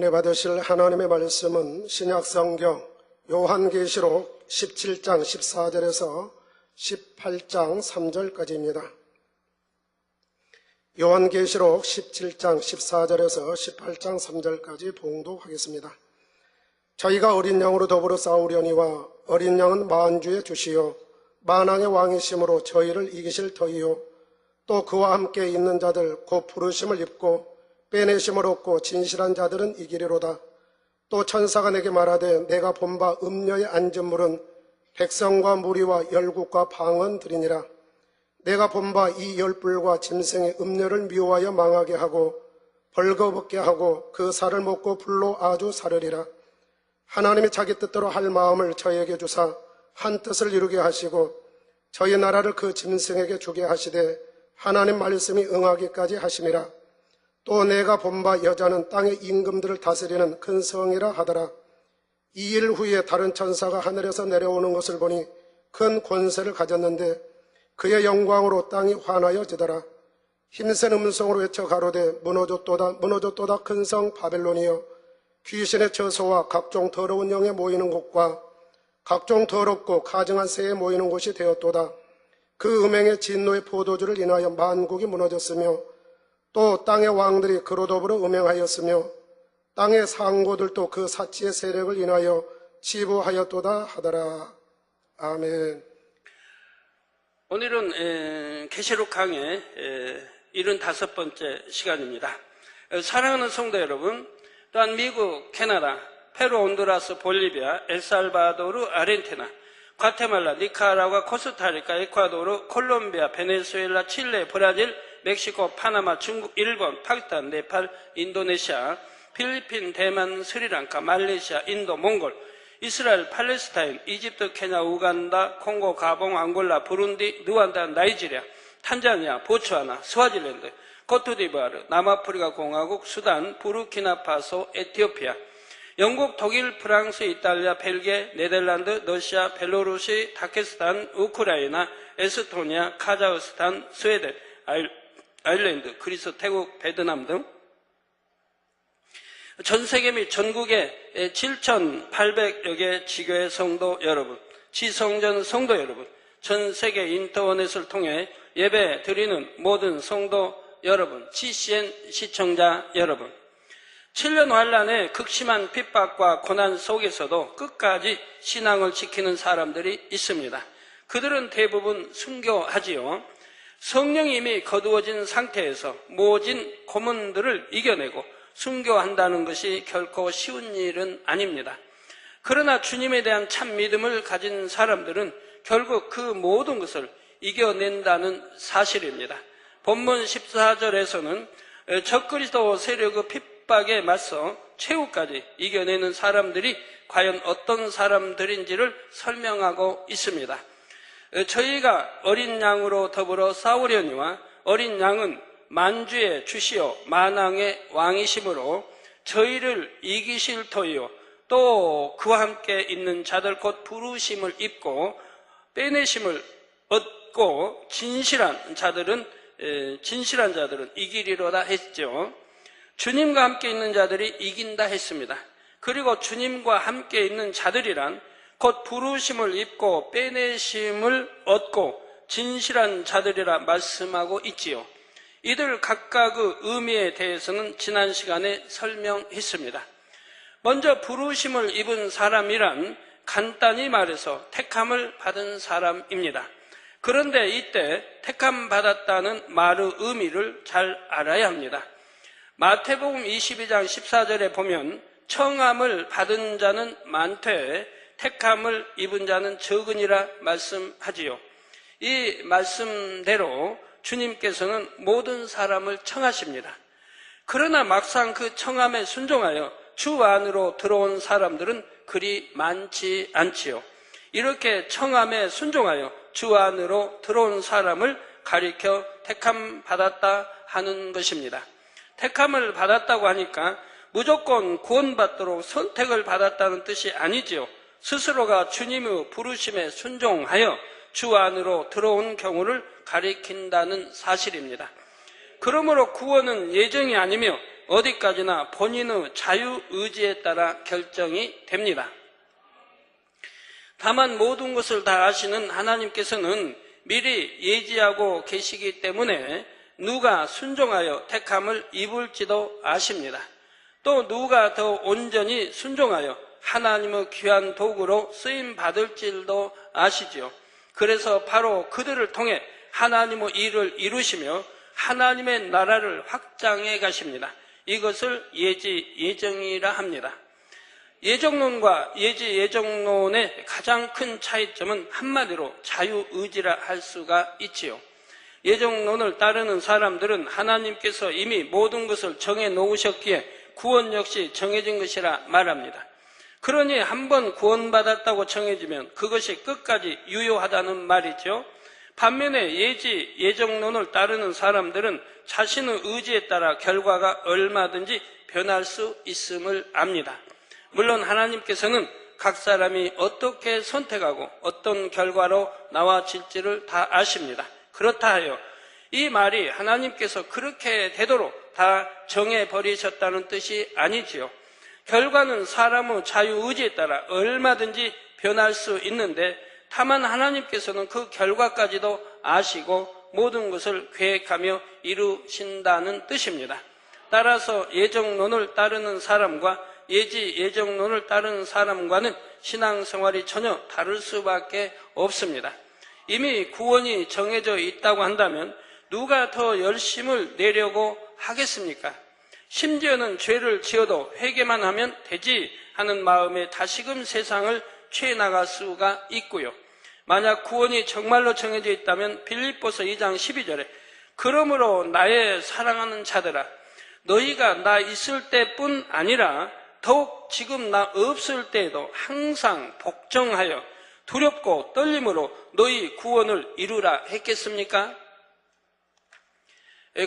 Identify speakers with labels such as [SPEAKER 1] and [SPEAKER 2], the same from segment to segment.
[SPEAKER 1] 은혜 받으실 하나님의 말씀은 신약성경 요한계시록 17장 14절에서 18장 3절까지입니다. 요한계시록 17장 14절에서 18장 3절까지 봉독하겠습니다. 저희가 어린 양으로 더불어 싸우려니와 어린 양은 만주의 주시요 만왕의 왕이심으로 저희를 이기실 터이요 또 그와 함께 있는 자들 곧 부르심을 입고 빼내심을 얻고 진실한 자들은 이기리로다. 또 천사가 내게 말하되 내가 본바 음녀의 앉은 물은 백성과 무리와 열국과 방언들이니라. 내가 본바 이 열불과 짐승의 음녀를 미워하여 망하게 하고 벌거벗게 하고 그 살을 먹고 불로 아주 사르리라. 하나님이 자기 뜻대로 할 마음을 저에게 주사 한 뜻을 이루게 하시고 저희 나라를 그 짐승에게 주게 하시되 하나님 말씀이 응하기까지 하심이라. 또 내가 본바 여자는 땅의 임금들을 다스리는 큰 성이라 하더라. 2일 후에 다른 천사가 하늘에서 내려오는 것을 보니 큰 권세를 가졌는데 그의 영광으로 땅이 환하여지더라. 힘센 음성으로 외쳐 가로되 무너졌도다 무너졌도다 큰 성 바벨론이여 귀신의 처소와 각종 더러운 영에 모이는 곳과 각종 더럽고 가증한 새에 모이는 곳이 되었도다. 그 음행의 진노의 포도주를 인하여 만국이 무너졌으며 또 땅의 왕들이 그로 더불어 음행하였으며 땅의 상고들도 그 사치의 세력을 인하여 치부하였도다 하더라. 아멘.
[SPEAKER 2] 오늘은 계시록 강의 75번째 시간입니다. 사랑하는 성도 여러분, 또한 미국, 캐나다, 페루, 온두라스, 볼리비아, 엘살바도르, 아르헨티나, 과테말라, 니카라과, 코스타리카, 에콰도르, 콜롬비아, 베네수엘라, 칠레, 브라질, 멕시코, 파나마, 중국, 일본, 파키스탄, 네팔, 인도네시아, 필리핀, 대만, 스리랑카, 말레이시아, 인도, 몽골, 이스라엘, 팔레스타인, 이집트, 케냐, 우간다, 콩고, 가봉, 앙골라, 부룬디, 루안다, 나이지리아, 탄자니아, 보츠와나, 스와질랜드, 코트디부아르, 남아프리카 공화국, 수단, 부르키나파소, 에티오피아, 영국, 독일, 프랑스, 이탈리아, 벨기에, 네덜란드, 러시아, 벨로루시, 다케스탄, 우크라이나, 에스토니아, 카자흐스탄, 스웨덴, 아일랜드, 그리스, 태국, 베트남 등 전 세계 및 전국의 7,800여 개 지교회 성도 여러분, 지성전 성도 여러분, 전 세계 인터넷을 통해 예배 드리는 모든 성도 여러분, GCN 시청자 여러분, 7년 환란의 극심한 핍박과 고난 속에서도 끝까지 신앙을 지키는 사람들이 있습니다. 그들은 대부분 순교하지요. 성령이 이미 거두어진 상태에서 모진 고문들을 이겨내고 순교한다는 것이 결코 쉬운 일은 아닙니다. 그러나 주님에 대한 참 믿음을 가진 사람들은 결국 그 모든 것을 이겨낸다는 사실입니다. 본문 14절에서는 적그리스도 세력의 핍박에 맞서 최후까지 이겨내는 사람들이 과연 어떤 사람들인지를 설명하고 있습니다. 저희가 어린 양으로 더불어 싸우려니와 어린 양은 만주의 주시요 만왕의 왕이심으로 저희를 이기실 터이요 또 그와 함께 있는 자들 곧 부르심을 입고 빼내심을 얻고 진실한 자들은 이기리로다 했죠. 주님과 함께 있는 자들이 이긴다 했습니다. 그리고 주님과 함께 있는 자들이란 곧 부르심을 입고 빼내심을 얻고 진실한 자들이라 말씀하고 있지요. 이들 각각의 의미에 대해서는 지난 시간에 설명했습니다. 먼저 부르심을 입은 사람이란 간단히 말해서 택함을 받은 사람입니다. 그런데 이때 택함 받았다는 말의 의미를 잘 알아야 합니다. 마태복음 22장 14절에 보면 청함을 받은 자는 많되 택함을 입은 자는 적으니라 말씀하지요. 이 말씀대로 주님께서는 모든 사람을 청하십니다. 그러나 막상 그 청함에 순종하여 주 안으로 들어온 사람들은 그리 많지 않지요. 이렇게 청함에 순종하여 주 안으로 들어온 사람을 가리켜 택함 받았다 하는 것입니다. 택함을 받았다고 하니까 무조건 구원받도록 선택을 받았다는 뜻이 아니지요. 스스로가 주님의 부르심에 순종하여 주 안으로 들어온 경우를 가리킨다는 사실입니다. 그러므로 구원은 예정이 아니며 어디까지나 본인의 자유의지에 따라 결정이 됩니다. 다만 모든 것을 다 아시는 하나님께서는 미리 예지하고 계시기 때문에 누가 순종하여 택함을 입을지도 아십니다. 또 누가 더 온전히 순종하여 하나님의 귀한 도구로 쓰임 받을 줄도 아시지요. 그래서 바로 그들을 통해 하나님의 일을 이루시며 하나님의 나라를 확장해 가십니다. 이것을 예지 예정이라 합니다. 예정론과 예지 예정론의 가장 큰 차이점은 한마디로 자유의지라 할 수가 있지요. 예정론을 따르는 사람들은 하나님께서 이미 모든 것을 정해 놓으셨기에 구원 역시 정해진 것이라 말합니다. 그러니 한번 구원받았다고 정해지면 그것이 끝까지 유효하다는 말이죠. 반면에 예지 예정론을 따르는 사람들은 자신의 의지에 따라 결과가 얼마든지 변할 수 있음을 압니다. 물론 하나님께서는 각 사람이 어떻게 선택하고 어떤 결과로 나와질지를 다 아십니다. 그렇다 하여 이 말이 하나님께서 그렇게 되도록 다 정해버리셨다는 뜻이 아니지요. 결과는 사람의 자유의지에 따라 얼마든지 변할 수 있는데 다만 하나님께서는 그 결과까지도 아시고 모든 것을 계획하며 이루신다는 뜻입니다. 따라서 예정론을 따르는 사람과 예지 예정론을 따르는 사람과는 신앙생활이 전혀 다를 수밖에 없습니다. 이미 구원이 정해져 있다고 한다면 누가 더 열심을 내려고 하겠습니까? 심지어는 죄를 지어도 회개만 하면 되지 하는 마음에 다시금 세상을 취해 나갈 수가 있고요. 만약 구원이 정말로 정해져 있다면 빌립보서 2장 12절에 그러므로 나의 사랑하는 자들아 너희가 나 있을 때뿐 아니라 더욱 지금 나 없을 때에도 항상 복종하여 두렵고 떨림으로 너희 구원을 이루라 했겠습니까?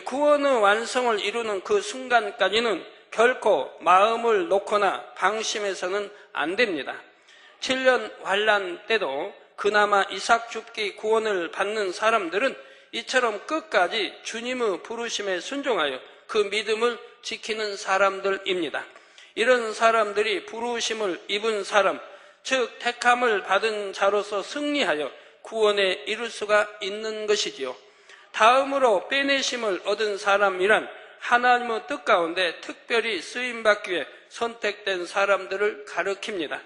[SPEAKER 2] 구원의 완성을 이루는 그 순간까지는 결코 마음을 놓거나 방심해서는 안 됩니다. 7년 환난 때도 그나마 이삭 줍기 구원을 받는 사람들은 이처럼 끝까지 주님의 부르심에 순종하여 그 믿음을 지키는 사람들입니다. 이런 사람들이 부르심을 입은 사람, 즉 택함을 받은 자로서 승리하여 구원에 이룰 수가 있는 것이지요. 다음으로 빼내심을 얻은 사람이란 하나님의 뜻 가운데 특별히 쓰임받기 위해 선택된 사람들을 가리킵니다.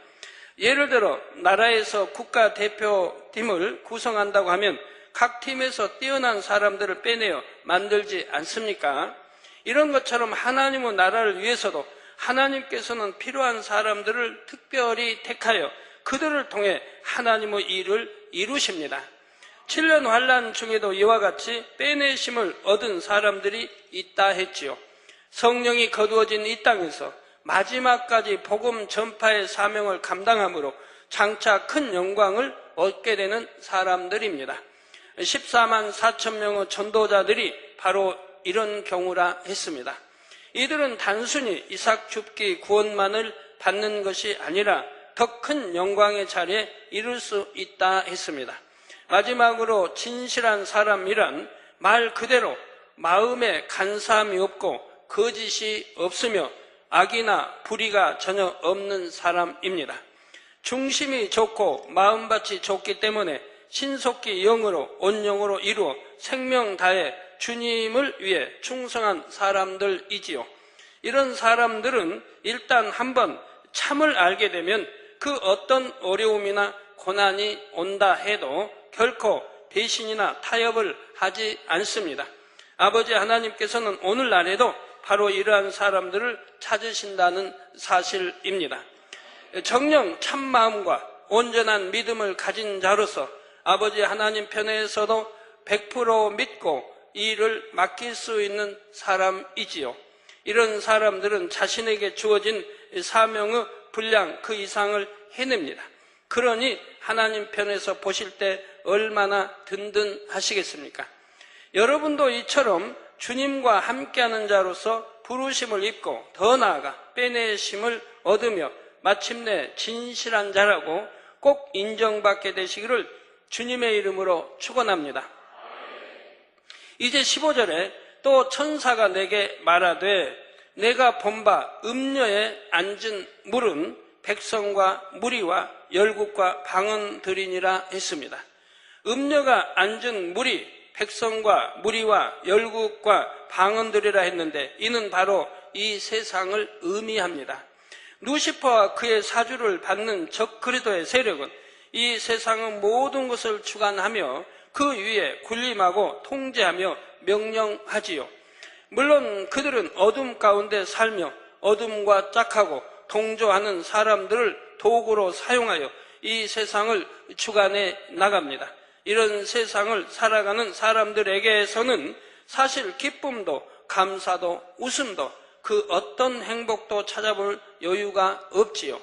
[SPEAKER 2] 예를 들어 나라에서 국가대표팀을 구성한다고 하면 각 팀에서 뛰어난 사람들을 빼내어 만들지 않습니까? 이런 것처럼 하나님의 나라를 위해서도 하나님께서는 필요한 사람들을 특별히 택하여 그들을 통해 하나님의 일을 이루십니다. 7년 환난 중에도 이와 같이 빼내심을 얻은 사람들이 있다 했지요. 성령이 거두어진 이 땅에서 마지막까지 복음 전파의 사명을 감당함으로 장차 큰 영광을 얻게 되는 사람들입니다. 14만 4천 명의 전도자들이 바로 이런 경우라 했습니다. 이들은 단순히 이삭 줍기 구원만을 받는 것이 아니라 더 큰 영광의 자리에 이룰 수 있다 했습니다. 마지막으로 진실한 사람이란 말 그대로 마음에 간사함이 없고 거짓이 없으며 악이나 불의가 전혀 없는 사람입니다. 중심이 좋고 마음밭이 좋기 때문에 신속히 영으로 온영으로 이루어 생명 다해 주님을 위해 충성한 사람들이지요. 이런 사람들은 일단 한번 참을 알게 되면 그 어떤 어려움이나 고난이 온다 해도 결코 배신이나 타협을 하지 않습니다. 아버지 하나님께서는 오늘날에도 바로 이러한 사람들을 찾으신다는 사실입니다. 정녕 참마음과 온전한 믿음을 가진 자로서 아버지 하나님 편에서도 100% 믿고 이 일을 맡길 수 있는 사람이지요. 이런 사람들은 자신에게 주어진 사명의 분량 그 이상을 해냅니다. 그러니 하나님 편에서 보실 때 얼마나 든든하시겠습니까? 여러분도 이처럼 주님과 함께하는 자로서 부르심을 입고 더 나아가 빼내심을 얻으며 마침내 진실한 자라고 꼭 인정받게 되시기를 주님의 이름으로 축원합니다. 이제 15절에 또 천사가 내게 말하되 내가 본바 음녀에 앉은 물은 백성과 무리와 열국과 방언들이니라 했습니다. 음녀가 앉은 물이 백성과 무리와 열국과 방언들이라 했는데 이는 바로 이 세상을 의미합니다. 루시퍼와 그의 사주를 받는 적 그리스도의 세력은 이 세상의 모든 것을 주관하며 그 위에 군림하고 통제하며 명령하지요. 물론 그들은 어둠 가운데 살며 어둠과 짝하고 동조하는 사람들을 도구로 사용하여 이 세상을 주관해 나갑니다. 이런 세상을 살아가는 사람들에게서는 사실 기쁨도 감사도 웃음도 그 어떤 행복도 찾아볼 여유가 없지요.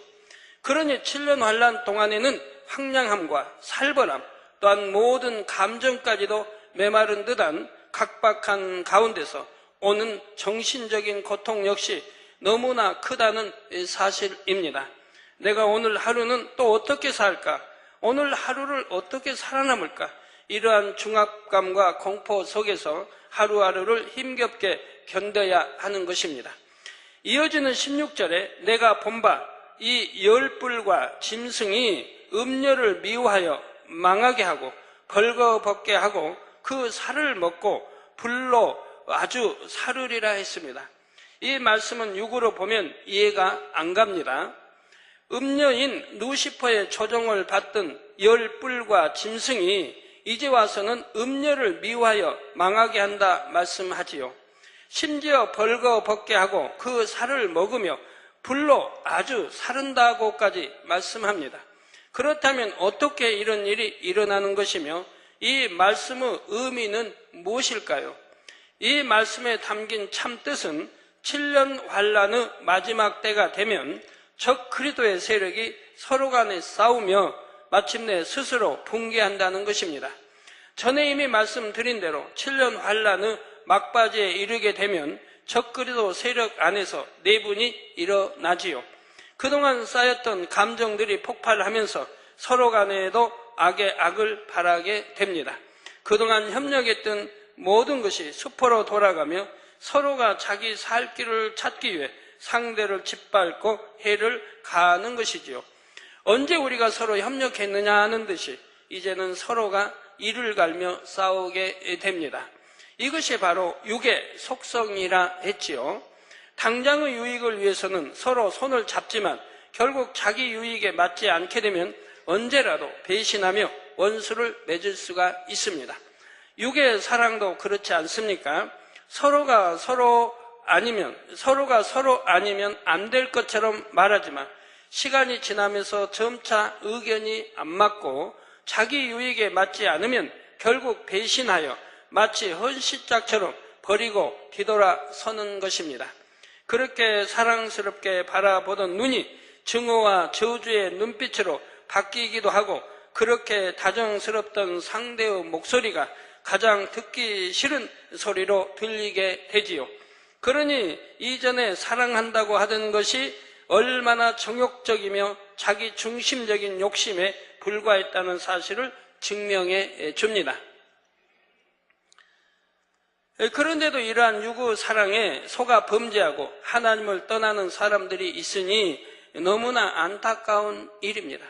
[SPEAKER 2] 그러니 7년 환란 동안에는 황량함과 살벌함 또한 모든 감정까지도 메마른 듯한 각박한 가운데서 오는 정신적인 고통 역시 너무나 크다는 사실입니다. 내가 오늘 하루는 또 어떻게 살까? 오늘 하루를 어떻게 살아남을까? 이러한 중압감과 공포 속에서 하루하루를 힘겹게 견뎌야 하는 것입니다. 이어지는 16절에 내가 본바 이 열불과 짐승이 음녀를 미워하여 망하게 하고 벌거벗게 하고 그 살을 먹고 불로 아주 사르리라 했습니다. 이 말씀은 육으로 보면 이해가 안 갑니다. 음녀인 루시퍼의 조종을 받던 열불과 짐승이 이제 와서는 음녀를 미워하여 망하게 한다 말씀하지요. 심지어 벌거벗게 하고 그 살을 먹으며 불로 아주 사른다고까지 말씀합니다. 그렇다면 어떻게 이런 일이 일어나는 것이며 이 말씀의 의미는 무엇일까요? 이 말씀에 담긴 참 뜻은 7년 환란의 마지막 때가 되면 적 그리스도의 세력이 서로 간에 싸우며 마침내 스스로 붕괴한다는 것입니다. 전에 이미 말씀드린 대로 7년 환란의 막바지에 이르게 되면 적 그리스도 세력 안에서 내분이 일어나지요. 그동안 쌓였던 감정들이 폭발하면서 서로 간에도 악의 악을 바라게 됩니다. 그동안 협력했던 모든 것이 수포로 돌아가며 서로가 자기 살 길을 찾기 위해 상대를 짓밟고 해를 가하는 것이지요. 언제 우리가 서로 협력했느냐 하는 듯이 이제는 서로가 이를 갈며 싸우게 됩니다. 이것이 바로 육의 속성이라 했지요. 당장의 유익을 위해서는 서로 손을 잡지만 결국 자기 유익에 맞지 않게 되면 언제라도 배신하며 원수를 맺을 수가 있습니다. 육의 사랑도 그렇지 않습니까? 서로가 서로 아니면 안 될 것처럼 말하지만 시간이 지나면서 점차 의견이 안 맞고 자기 유익에 맞지 않으면 결국 배신하여 마치 헌시짝처럼 버리고 뒤돌아서는 것입니다. 그렇게 사랑스럽게 바라보던 눈이 증오와 저주의 눈빛으로 바뀌기도 하고 그렇게 다정스럽던 상대의 목소리가 가장 듣기 싫은 소리로 들리게 되지요. 그러니 이전에 사랑한다고 하던 것이 얼마나 정욕적이며 자기 중심적인 욕심에 불과했다는 사실을 증명해 줍니다. 그런데도 이러한 육의 사랑에 속아 범죄하고 하나님을 떠나는 사람들이 있으니 너무나 안타까운 일입니다.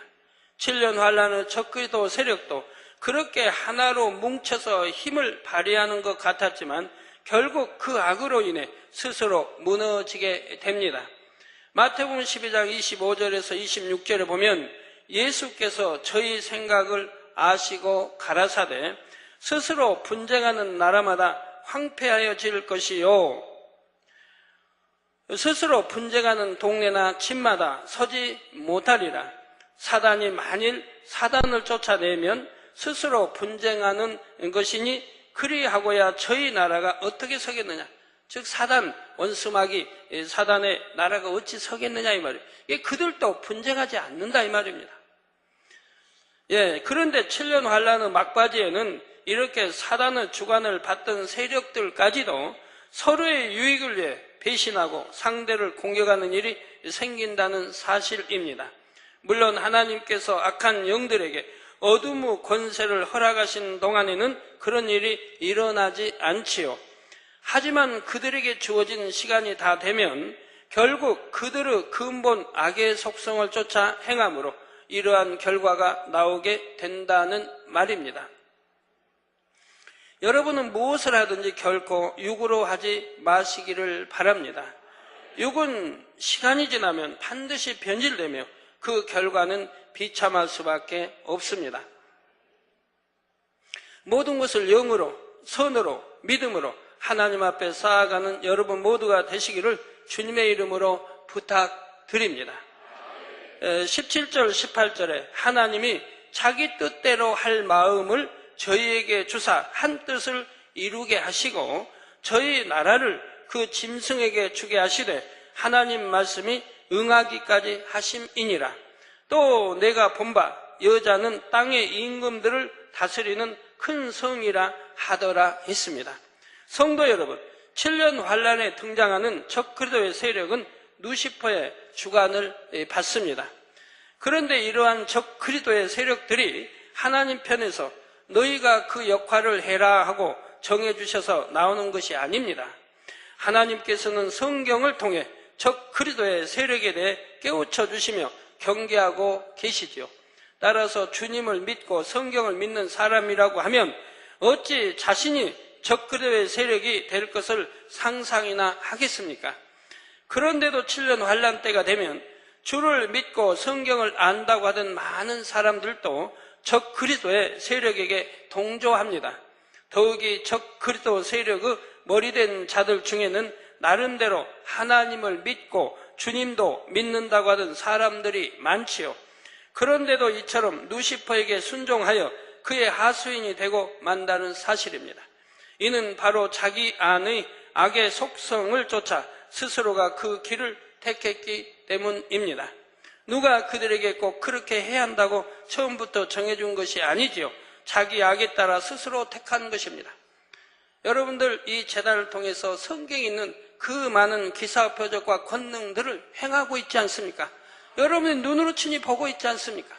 [SPEAKER 2] 7년 환란의 적 그리스도 세력도 그렇게 하나로 뭉쳐서 힘을 발휘하는 것 같았지만 결국 그 악으로 인해 스스로 무너지게 됩니다. 마태복음 12장 25절에서 26절에 보면 예수께서 저희 생각을 아시고 가라사대 스스로 분쟁하는 나라마다 황폐하여질 것이요 스스로 분쟁하는 동네나 집마다 서지 못하리라. 사단이 만일 사단을 쫓아내면 스스로 분쟁하는 것이니 그리하고야 저희 나라가 어떻게 서겠느냐. 즉 사단 원수마귀 사단의 나라가 어찌 서겠느냐 이 말이에요. 그들도 분쟁하지 않는다 이 말입니다. 그런데 7년 환란의 막바지에는 이렇게 사단의 주관을 받던 세력들까지도 서로의 유익을 위해 배신하고 상대를 공격하는 일이 생긴다는 사실입니다. 물론 하나님께서 악한 영들에게 어둠의 권세를 허락하신 동안에는 그런 일이 일어나지 않지요. 하지만 그들에게 주어진 시간이 다 되면 결국 그들의 근본 악의 속성을 쫓아 행함으로 이러한 결과가 나오게 된다는 말입니다. 여러분은 무엇을 하든지 결코 육으로 하지 마시기를 바랍니다. 육은 시간이 지나면 반드시 변질되며 그 결과는 비참할 수밖에 없습니다. 모든 것을 영으로, 선으로, 믿음으로 하나님 앞에 쌓아가는 여러분 모두가 되시기를 주님의 이름으로 부탁드립니다. 17절, 18절에 하나님이 자기 뜻대로 할 마음을 저희에게 주사 한 뜻을 이루게 하시고 저희 나라를 그 짐승에게 주게 하시되 하나님 말씀이 응하기까지 하심이니라. 또 내가 본바 여자는 땅의 임금들을 다스리는 큰 성이라 하더라 했습니다. 성도 여러분, 7년 환란에 등장하는 적그리스도의 세력은 누시퍼의 주관을 받습니다. 그런데 이러한 적그리스도의 세력들이 하나님 편에서 너희가 그 역할을 해라 하고 정해주셔서 나오는 것이 아닙니다. 하나님께서는 성경을 통해 적그리스도의 세력에 대해 깨우쳐 주시며 경계하고 계시지요. 따라서 주님을 믿고 성경을 믿는 사람이라고 하면 어찌 자신이 적그리스도의 세력이 될 것을 상상이나 하겠습니까? 그런데도 7년 환란 때가 되면 주를 믿고 성경을 안다고 하던 많은 사람들도 적그리스도의 세력에게 동조합니다. 더욱이 적그리스도 세력의 머리된 자들 중에는 나름대로 하나님을 믿고 주님도 믿는다고 하던 사람들이 많지요. 그런데도 이처럼 누시퍼에게 순종하여 그의 하수인이 되고 만다는 사실입니다. 이는 바로 자기 안의 악의 속성을 쫓아 스스로가 그 길을 택했기 때문입니다. 누가 그들에게 꼭 그렇게 해야 한다고 처음부터 정해준 것이 아니지요. 자기 악에 따라 스스로 택한 것입니다. 여러분들 이 재단을 통해서 성경에 있는 그 많은 기사 표적과 권능들을 행하고 있지 않습니까? 여러분이 눈으로 친히 보고 있지 않습니까?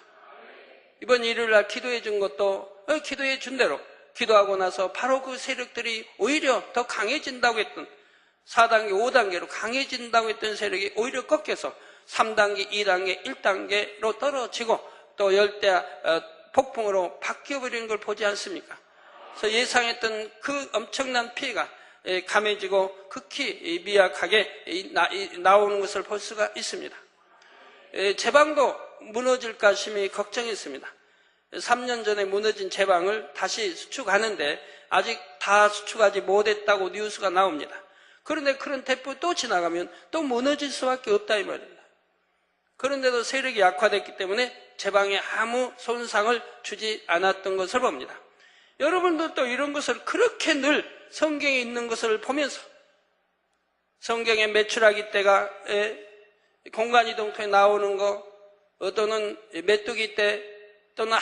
[SPEAKER 2] 이번 일요일날 기도해 준 것도 기도해 준 대로 기도하고 나서 바로 그 세력들이 오히려 더 강해진다고 했던 4단계, 5단계로 강해진다고 했던 세력이 오히려 꺾여서 3단계, 2단계, 1단계로 떨어지고 또 열대 폭풍으로 바뀌어버리는 걸 보지 않습니까? 그래서 예상했던 그 엄청난 피해가 감해지고 극히 미약하게 나오는 것을 볼 수가 있습니다. 제방도 무너질까 심히 걱정했습니다. 3년 전에 무너진 제방을 다시 수축하는데 아직 다 수축하지 못했다고 뉴스가 나옵니다. 그런데 그런 대포 또 지나가면 또 무너질 수밖에 없다 이 말입니다. 그런데도 세력이 약화됐기 때문에 제방에 아무 손상을 주지 않았던 것을 봅니다. 여러분들도 이런 것을 그렇게 늘 성경에 있는 것을 보면서 성경의 메추라기 떼가 공간이동통에 나오는 거 또는 메뚜기 떼 또는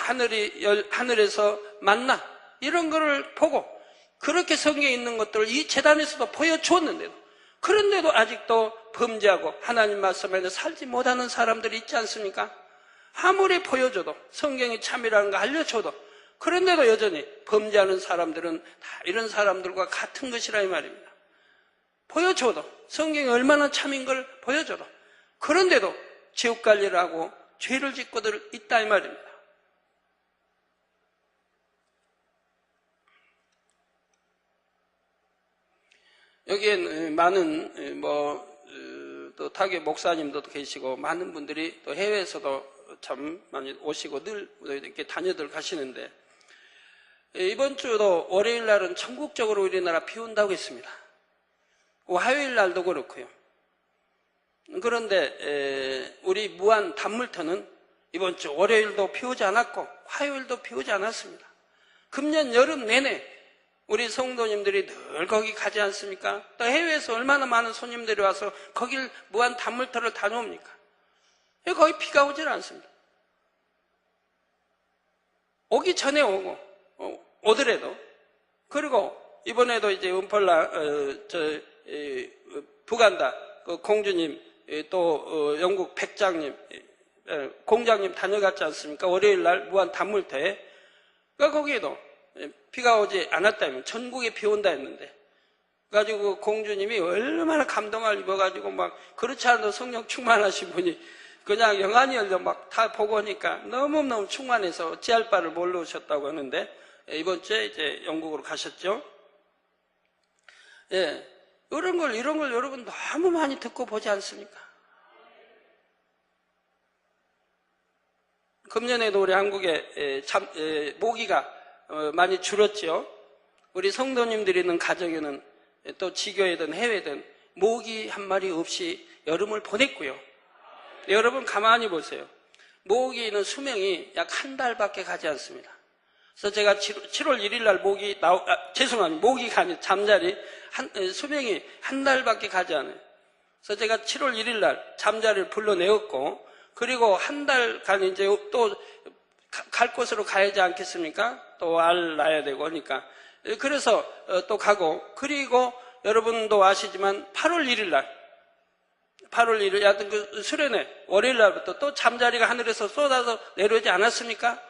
[SPEAKER 2] 하늘에서 만나 이런 거를 보고 그렇게 성경에 있는 것들을 이 재단에서도 보여주었는데도 그런데도 아직도 범죄하고 하나님 말씀에는 살지 못하는 사람들이 있지 않습니까? 아무리 보여줘도 성경이 참이라는 거 알려줘도 그런데도 여전히 범죄하는 사람들은 다 이런 사람들과 같은 것이라 이 말입니다. 보여줘도 성경이 얼마나 참인 걸 보여줘도 그런데도 지옥 관리를 하고 죄를 짓고들 있다 이 말입니다. 여기엔 많은 또 타교 목사님도 계시고 많은 분들이 또 해외에서도 참 많이 오시고 늘 이렇게 다녀들 가시는데 이번 주도 월요일 날은 전국적으로 우리나라 비 온다고 했습니다. 화요일 날도 그렇고요. 그런데 우리 무안 단물터는 이번 주 월요일도 비 오지 않았고 화요일도 비 오지 않았습니다. 금년 여름 내내 우리 성도님들이 늘 거기 가지 않습니까? 또 해외에서 얼마나 많은 손님들이 와서 거길 무한 단물터를 다녀옵니까? 거기 비가 오질 않습니다. 오기 전에 오고 오더라도 그리고 이번에도 이제 은폴라 부간다 그 공주님 또 영국 백장님 공장님 다녀갔지 않습니까? 월요일 날 무한 단물터에 거기에도 비가 오지 않았다면 전국에 비 온다 했는데 가지고 공주님이 얼마나 감동을 입어가지고 막 그렇지 않아도 성령 충만하신 분이 그냥 영안이 열려 막 다 보고 오니까 너무너무 충만해서 어찌할 바를 모르셨다고 하는데 이번 주에 이제 영국으로 가셨죠. 예, 이런 걸 여러분 너무 많이 듣고 보지 않습니까? 금년에도 우리 한국에 모기가 많이 줄었죠. 우리 성도님들이 있는 가정에는 또 지교회든 해외든 모기 한 마리 없이 여름을 보냈고요. 여러분 가만히 보세요. 모기는 수명이 약 한 달밖에 가지 않습니다. 그래서 제가 7월 1일 날 모기가 아니라 잠자리 수명이 한 달밖에 가지 않아요. 그래서 제가 7월 1일 날 잠자리를 불러내었고, 그리고 한 달간 이제 또 갈 곳으로 가야지 않겠습니까? 또 알 낳아야 되고 하니까. 그래서 또 가고, 그리고 여러분도 아시지만 8월 1일 날 하여튼 그 수련회 월요일 날부터 또 잠자리가 하늘에서 쏟아서 내려오지 않았습니까?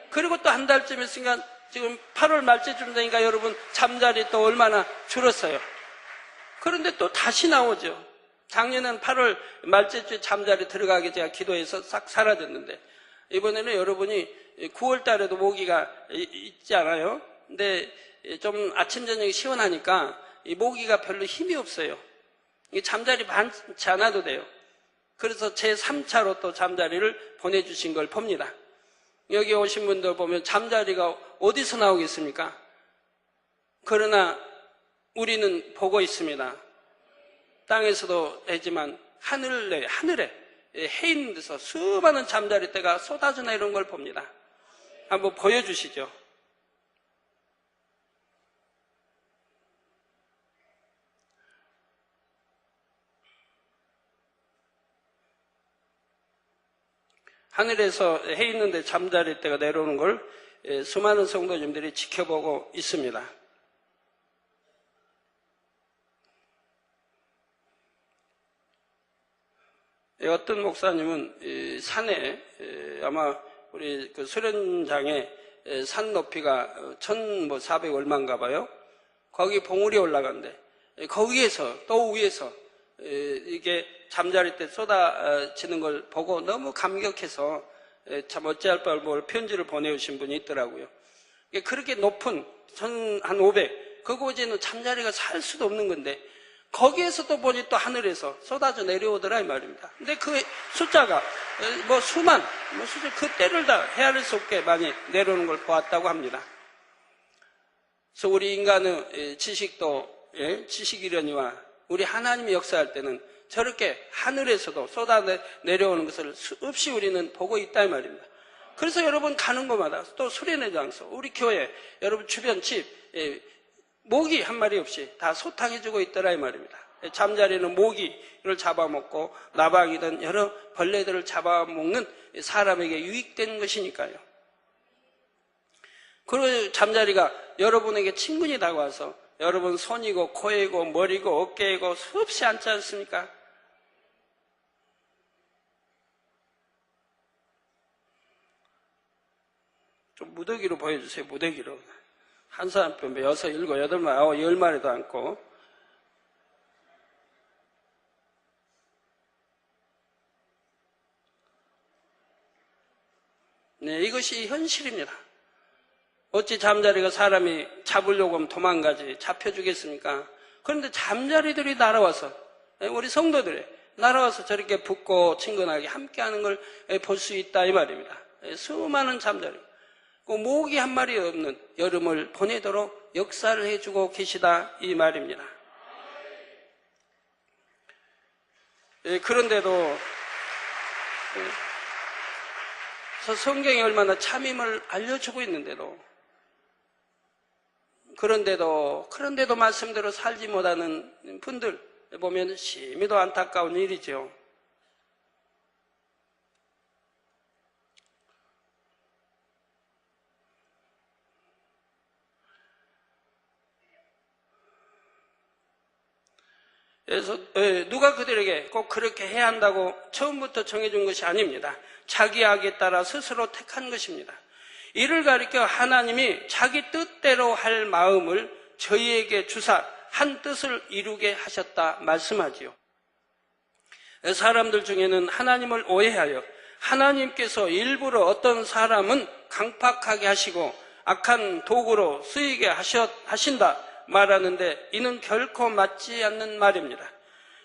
[SPEAKER 2] 그리고 또 한 달쯤 있으니까 지금 8월 말째쯤 되니까 여러분 잠자리 또 얼마나 줄었어요. 그런데 또 다시 나오죠. 작년엔 8월 말째쯤 잠자리 들어가게 제가 기도해서 싹 사라졌는데, 이번에는 여러분이 9월 달에도 모기가 있지 않아요? 근데 좀 아침 저녁이 시원하니까 이 모기가 별로 힘이 없어요. 잠자리 많지 않아도 돼요. 그래서 제 3차로 또 잠자리를 보내주신 걸 봅니다. 여기 오신 분들 보면 잠자리가 어디서 나오겠습니까? 그러나 우리는 보고 있습니다. 땅에서도 되지만 하늘에 해 있는 데서 수많은 잠자리떼가 쏟아져 내려온 걸 봅니다. 한번 보여주시죠. 하늘에서 해 있는데 잠자리떼가 내려오는 걸 수많은 성도님들이 지켜보고 있습니다. 어떤 목사님은 산에 아마 우리 그 수련장에 산 높이가 1,400 얼마인가 봐요. 거기 봉우리 올라간대. 거기에서 또 위에서 이게 잠자리 때 쏟아지는 걸 보고 너무 감격해서 참 어찌할 바를 모를 편지를 보내오신 분이 있더라고요. 그렇게 높은 1,500 그곳에는 잠자리가 살 수도 없는 건데 거기에서 또 보니 또 하늘에서 쏟아져 내려오더라 이 말입니다. 근데 그 숫자가 그 때를 다 헤아릴 수 없게 많이 내려오는 걸 보았다고 합니다. 그래서 우리 인간의 지식도 지식이려니와 우리 하나님이 역사할 때는 저렇게 하늘에서도 쏟아 내려오는 것을 수없이 우리는 보고 있다 이 말입니다. 그래서 여러분 가는 곳마다 또 수련회 장소, 우리 교회, 여러분 주변 집 모기 한 마리 없이 다 소탕해주고 있더라 이 말입니다. 잠자리는 모기를 잡아먹고 나방이든 여러 벌레들을 잡아먹는 사람에게 유익된 것이니까요. 그리고 잠자리가 여러분에게 친근히 다가와서 여러분 손이고 코이고 머리고 어깨이고 수없이 앉지 않습니까? 좀 무더기로 보여주세요. 무더기로. 한 사람 뼈 6, 7, 8마리, 10마리도 않고. 네, 이것이 현실입니다. 어찌 잠자리가 사람이 잡으려고 하면 도망가지 잡혀주겠습니까? 그런데 잠자리들이 날아와서 우리 성도들이 날아와서 저렇게 붙고 친근하게 함께하는 걸 볼 수 있다 이 말입니다. 수많은 잠자리, 모기 한 마리 없는 여름을 보내도록 역사를 해주고 계시다 이 말입니다. 그런데도 성경이 얼마나 참임을 알려주고 있는데도 그런데도 말씀대로 살지 못하는 분들 보면 심히도 안타까운 일이죠. 그래서 누가 그들에게 꼭 그렇게 해야 한다고 처음부터 정해준 것이 아닙니다. 자기 악에 따라 스스로 택한 것입니다. 이를 가리켜 하나님이 자기 뜻대로 할 마음을 저희에게 주사 한 뜻을 이루게 하셨다 말씀하지요. 사람들 중에는 하나님을 오해하여 하나님께서 일부러 어떤 사람은 강팍하게 하시고 악한 도구로 쓰이게 하신다 말하는데 이는 결코 맞지 않는 말입니다.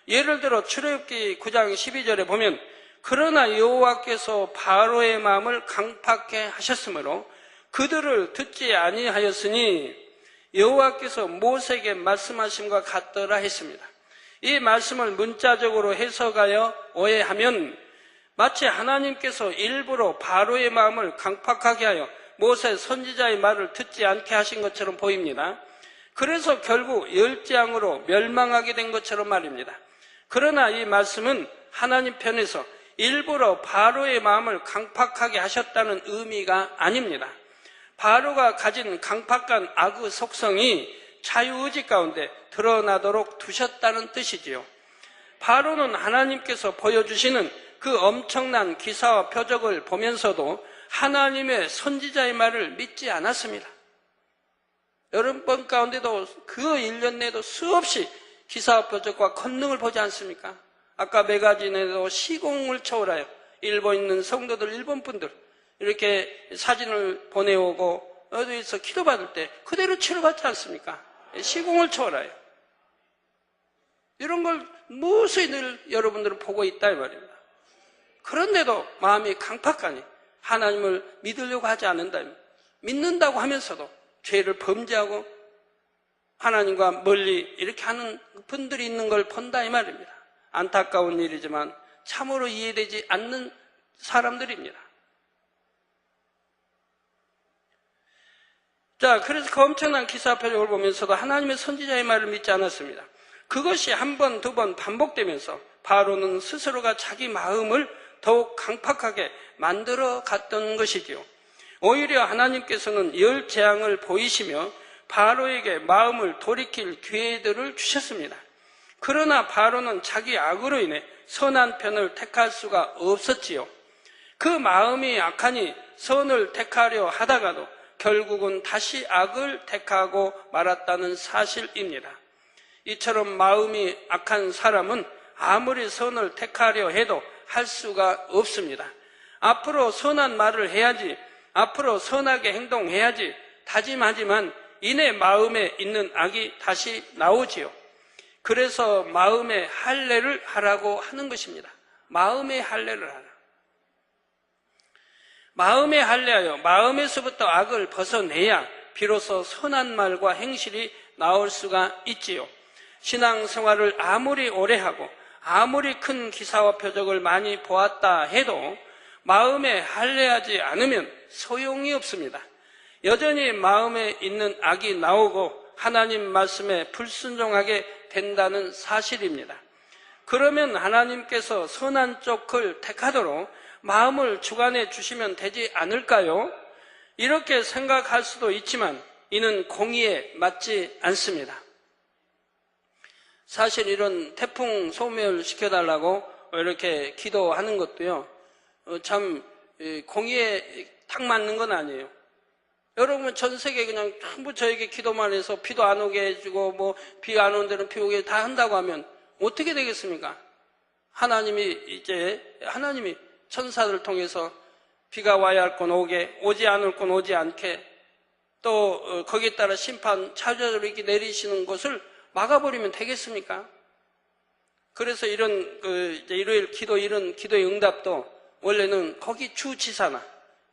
[SPEAKER 2] 예를 들어 출애굽기 9장 12절에 보면 그러나 여호와께서 바로의 마음을 강팍해 하셨으므로 그들을 듣지 아니하였으니 여호와께서 모세에게 말씀하심과 같더라 했습니다. 이 말씀을 문자적으로 해석하여 오해하면 마치 하나님께서 일부러 바로의 마음을 강팍하게 하여 모세 선지자의 말을 듣지 않게 하신 것처럼 보입니다. 그래서 결국 열재앙으로 멸망하게 된 것처럼 말입니다. 그러나 이 말씀은 하나님 편에서 일부러 바로의 마음을 강팍하게 하셨다는 의미가 아닙니다. 바로가 가진 강팍한 악의 속성이 자유의지 가운데 드러나도록 두셨다는 뜻이지요. 바로는 하나님께서 보여주시는 그 엄청난 기사와 표적을 보면서도 하나님의 선지자의 말을 믿지 않았습니다. 여러분 가운데도 그 1년 내도 수없이 기사와 표적과 권능을 보지 않습니까? 아까 메가진에도 시공을 초월하여 일본 있는 성도들, 일본 분들 이렇게 사진을 보내오고 어디서 기도받을 때 그대로 치료받지 않습니까? 시공을 초월하여. 이런 걸 무수히 늘 여러분들은 보고 있다 이 말입니다. 그런데도 마음이 강팍하니 하나님을 믿으려고 하지 않는다. 믿는다고 하면서도 죄를 범죄하고 하나님과 멀리 이렇게 하는 분들이 있는 걸 본다 이 말입니다. 안타까운 일이지만 참으로 이해되지 않는 사람들입니다. 자, 그래서 그 엄청난 기사 표적을 보면서도 하나님의 선지자의 말을 믿지 않았습니다. 그것이 한 번, 두 번 반복되면서 바로는 스스로가 자기 마음을 더욱 강팍하게 만들어 갔던 것이지요. 오히려 하나님께서는 열 재앙을 보이시며 바로에게 마음을 돌이킬 기회들을 주셨습니다. 그러나 바로는 자기 악으로 인해 선한 편을 택할 수가 없었지요. 그 마음이 악하니 선을 택하려 하다가도 결국은 다시 악을 택하고 말았다는 사실입니다. 이처럼 마음이 악한 사람은 아무리 선을 택하려 해도 할 수가 없습니다. 앞으로 선한 말을 해야지, 앞으로 선하게 행동해야지 다짐하지만 이내 마음에 있는 악이 다시 나오지요. 그래서 마음의 할례를 하라고 하는 것입니다. 마음의 할례를 하라. 마음의 할례하여 마음에서부터 악을 벗어내야 비로소 선한 말과 행실이 나올 수가 있지요. 신앙생활을 아무리 오래 하고 아무리 큰 기사와 표적을 많이 보았다 해도 마음에 할례하지 않으면 소용이 없습니다. 여전히 마음에 있는 악이 나오고 하나님 말씀에 불순종하게 된다는 사실입니다. 그러면 하나님께서 선한 쪽을 택하도록 마음을 주관해 주시면 되지 않을까요? 이렇게 생각할 수도 있지만 이는 공의에 맞지 않습니다. 사실 이런 태풍 소멸시켜달라고 이렇게 기도하는 것도요, 참 공의에 딱 맞는 건 아니에요. 여러분 전 세계 그냥 전부 저에게 기도만 해서 비도 안 오게 해주고 뭐 비 안 오는 데는 비 오게 다 한다고 하면 어떻게 되겠습니까? 하나님이 천사들을 통해서 비가 와야 할 건 오게, 오지 않을 건 오지 않게, 또 거기에 따라 심판 차별적으로 이렇게 내리시는 것을 막아버리면 되겠습니까? 그래서 이런 일요일 기도, 이런 기도의 응답도 원래는 거기 주지사나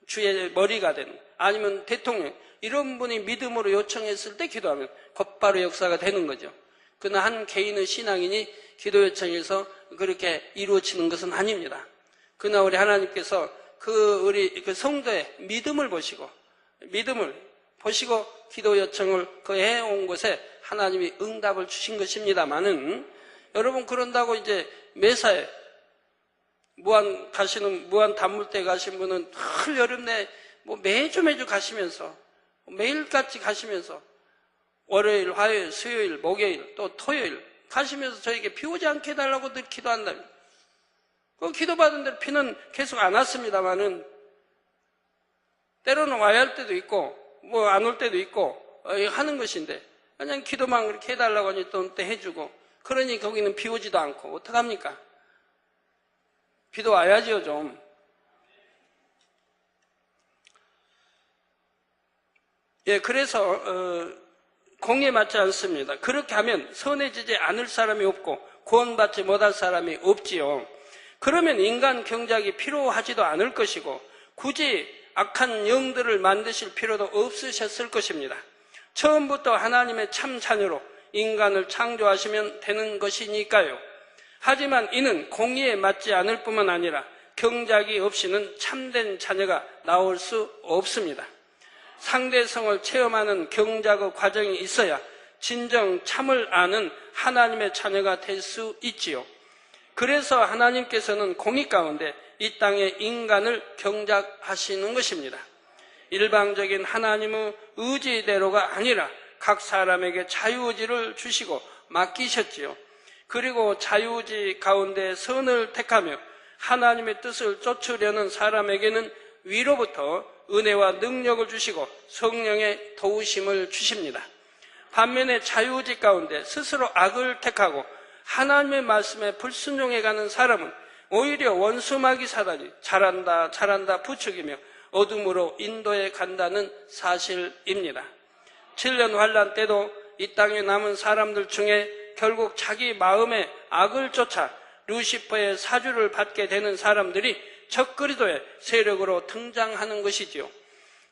[SPEAKER 2] 주의 머리가 되는, 아니면 대통령, 이런 분이 믿음으로 요청했을 때 기도하면 곧바로 역사가 되는 거죠. 그러나 한 개인의 신앙인이 기도 요청해서 그렇게 이루어지는 것은 아닙니다. 그러나 우리 하나님께서 우리 성도의 믿음을 보시고 기도 요청을 해온 곳에 하나님이 응답을 주신 것입니다만은, 여러분 그런다고 이제 매사에 무한 단물대 가신 분은 늘 여름 내 매주 가시면서 매일같이 가시면서 월요일, 화요일, 수요일, 목요일 또 토요일 가시면서 저에게 비 오지 않게 해달라고 늘 기도한답니다. 그 기도받은 대로 비는 계속 안 왔습니다만은 때로는 와야 할 때도 있고 뭐 안 올 때도 있고 하는 것인데, 그냥 기도만 그렇게 해달라고 하니 또 해주고, 그러니 거기는 비 오지도 않고 어떡합니까? 비도 와야지요 좀. 예, 그래서 공에 맞지 않습니다. 그렇게 하면 선해지지 않을 사람이 없고 구원받지 못할 사람이 없지요. 그러면 인간 경작이 필요하지도 않을 것이고 굳이 악한 영들을 만드실 필요도 없으셨을 것입니다. 처음부터 하나님의 참 자녀로 인간을 창조하시면 되는 것이니까요. 하지만 이는 공의에 맞지 않을 뿐만 아니라 경작이 없이는 참된 자녀가 나올 수 없습니다. 상대성을 체험하는 경작의 과정이 있어야 진정 참을 아는 하나님의 자녀가 될 수 있지요. 그래서 하나님께서는 공의 가운데 이 땅에 인간을 경작하시는 것입니다. 일방적인 하나님의 의지대로가 아니라 각 사람에게 자유의지를 주시고 맡기셨지요. 그리고 자유의지 가운데 선을 택하며 하나님의 뜻을 쫓으려는 사람에게는 위로부터 은혜와 능력을 주시고 성령의 도우심을 주십니다. 반면에 자유의지 가운데 스스로 악을 택하고 하나님의 말씀에 불순종해가는 사람은 오히려 원수마귀 사단이 잘한다 부추기며 어둠으로 인도해 간다는 사실입니다. 7년 환란 때도 이 땅에 남은 사람들 중에 결국 자기 마음의 악을 쫓아 루시퍼의 사주를 받게 되는 사람들이 적그리스도의 세력으로 등장하는 것이지요.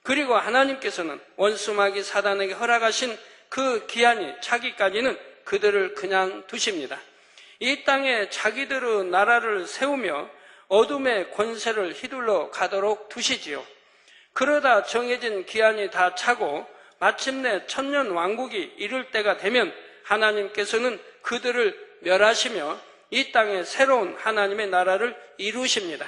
[SPEAKER 2] 그리고 하나님께서는 원수마귀 사단에게 허락하신 그 기한이 차기까지는 그들을 그냥 두십니다. 이 땅에 자기들의 나라를 세우며 어둠의 권세를 휘둘러 가도록 두시지요. 그러다 정해진 기한이 다 차고 마침내 천년 왕국이 이룰 때가 되면 하나님께서는 그들을 멸하시며 이 땅에 새로운 하나님의 나라를 이루십니다.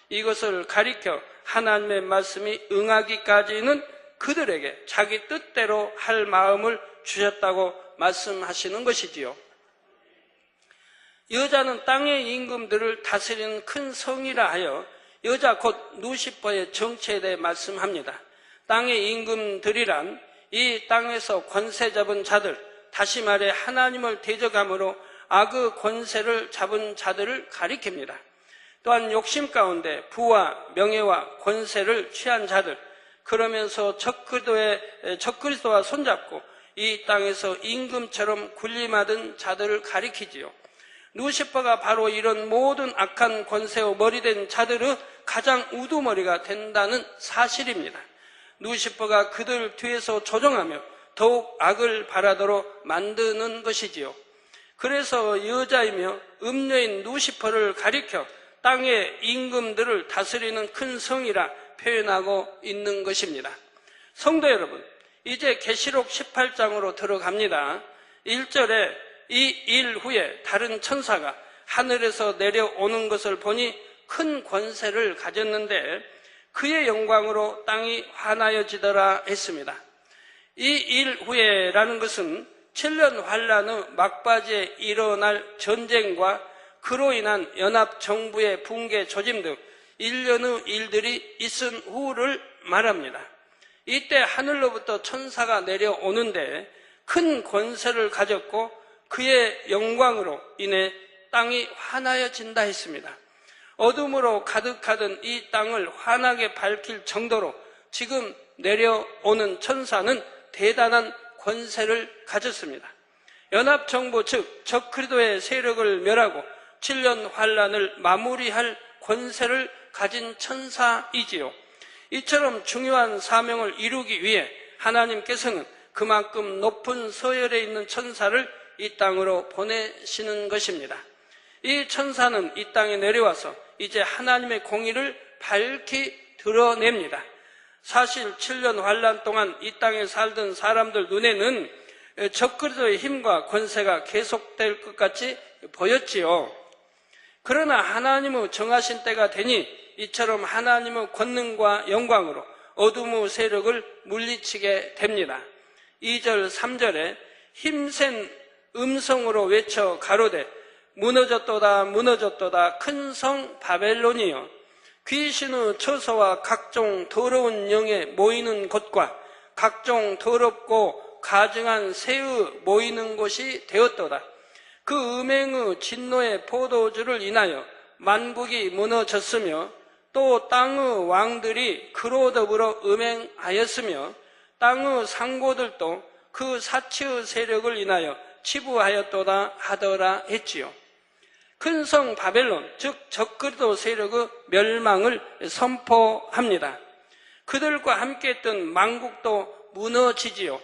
[SPEAKER 2] 이것을 가리켜 하나님의 말씀이 응하기까지는 그들에게 자기 뜻대로 할 마음을 주셨다고 말씀하시는 것이지요. 여자는 땅의 임금들을 다스리는 큰 성이라 하여 여자 곧 루시퍼의 정체에 대해 말씀합니다. 땅의 임금들이란 이 땅에서 권세 잡은 자들, 다시 말해 하나님을 대적함으로 악의 권세를 잡은 자들을 가리킵니다. 또한 욕심 가운데 부와 명예와 권세를 취한 자들, 그러면서 적그리스도와 손잡고 이 땅에서 임금처럼 군림하던 자들을 가리키지요. 루시퍼가 바로 이런 모든 악한 권세의 머리된 자들의 가장 우두머리가 된다는 사실입니다. 루시퍼가 그들 뒤에서 조종하며 더욱 악을 바라도록 만드는 것이지요. 그래서 여자이며 음녀인 루시퍼를 가리켜 땅의 임금들을 다스리는 큰 성이라 표현하고 있는 것입니다. 성도 여러분, 이제 계시록 18장으로 들어갑니다. 1절에 이 일 후에 다른 천사가 하늘에서 내려오는 것을 보니 큰 권세를 가졌는데 그의 영광으로 땅이 환하여지더라 했습니다. 이 일 후에라는 것은 7년 환란의 막바지에 일어날 전쟁과 그로 인한 연합정부의 붕괴 조짐 등 1년의 일들이 있은 후를 말합니다. 이때 하늘로부터 천사가 내려오는데 큰 권세를 가졌고 그의 영광으로 인해 땅이 환하여진다 했습니다. 어둠으로 가득하던 이 땅을 환하게 밝힐 정도로 지금 내려오는 천사는 대단한 권세를 가졌습니다. 연합정부 즉 적그리스도의 세력을 멸하고 7년 환란을 마무리할 권세를 가진 천사이지요. 이처럼 중요한 사명을 이루기 위해 하나님께서는 그만큼 높은 서열에 있는 천사를 이 땅으로 보내시는 것입니다. 이 천사는 이 땅에 내려와서 이제 하나님의 공의를 밝히 드러냅니다. 사실 7년 환란 동안 이 땅에 살던 사람들 눈에는 적그리스도의 힘과 권세가 계속될 것 같이 보였지요. 그러나 하나님의 정하신 때가 되니 이처럼 하나님의 권능과 영광으로 어둠의 세력을 물리치게 됩니다. 2절 3절에 힘센 음성으로 외쳐 가로되 무너졌도다 무너졌도다 큰 성 바벨론이여 귀신의 처소와 각종 더러운 영에 모이는 곳과 각종 더럽고 가증한 새의 모이는 곳이 되었도다. 그 음행의 진노의 포도주를 인하여 만국이 무너졌으며 또 땅의 왕들이 그로 더불어 음행하였으며 땅의 상고들도 그 사치의 세력을 인하여 치부하였도다 하더라 했지요. 큰 성 바벨론, 즉 적그리스도 세력의 멸망을 선포합니다. 그들과 함께했던 만국도 무너지지요.